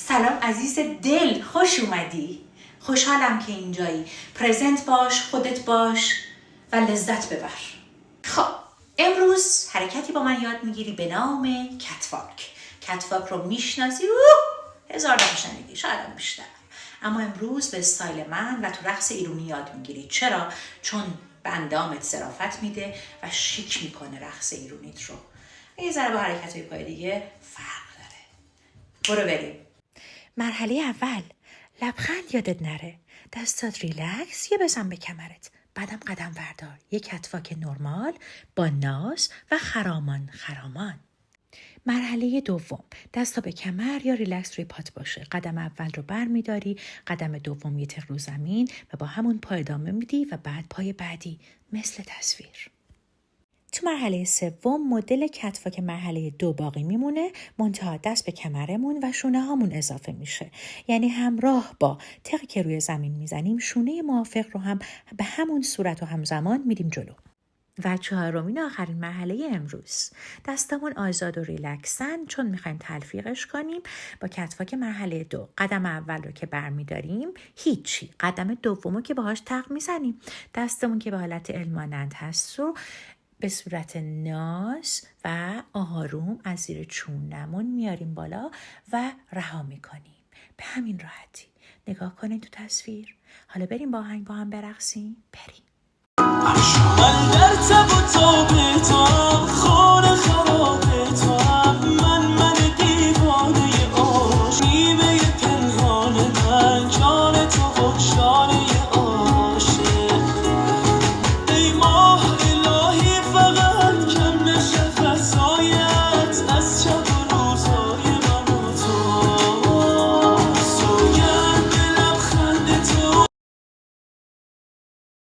سلام عزیز دل، خوش اومدی. خوشحالم که اینجایی. پرزنت باش، خودت باش و لذت ببر. خب امروز حرکتی با من یاد میگیری به نام کتواک. کتواک رو میشناسی؟ هزار دفعه شنیدی، شاید هم بیشتر. اما امروز به استایل من و تو رقص ایرانی یاد میگیری. چرا؟ چون به اندامت ظرافت میده و شیک میکنه رقص ایرانیت رو. یه ذره با حرکت‌های پای دیگه فرق داره. برو بریم. مرحله اول، لبخند یادت نره. دستات ریلکس، یه بزن به کمرت. بعدم قدم بردار. یه کتواک نرمال با ناز و خرامان. مرحله دوم، دستا به کمر یا ریلکس روی پات باشه. قدم اول رو بر میداری، قدم دوم یه تق رو زمین و با همون پا ادامه میدی و بعد پای بعدی مثل تصویر. تو مرحله سوم مدل کتواک مرحله 2 باقی میمونه، منتها دست به کمرمون و شونه هامون اضافه میشه. یعنی همراه با تقی که روی زمین میزنیم شونه موافق رو هم به همون صورت و همزمان میدیم جلو. و چهارمین آخرین مرحله امروز، دستمون آزاد و ریلکسن چون میخوایم تلفیقش کنیم با کتواک مرحله 2. قدم اول رو که برمیداریم هیچی، قدم دومو که باهاش تق میزنیم، دستمون که به حالت المانند هست رو به صورت ناز و آروم از زیر چونمون میاریم بالا و رها میکنیم. به همین راحتی. نگاه کنین تو تصویر. حالا بریم با آهنگ با هم برقصیم. بریم. من در تب و تاب تو خانه خراب تو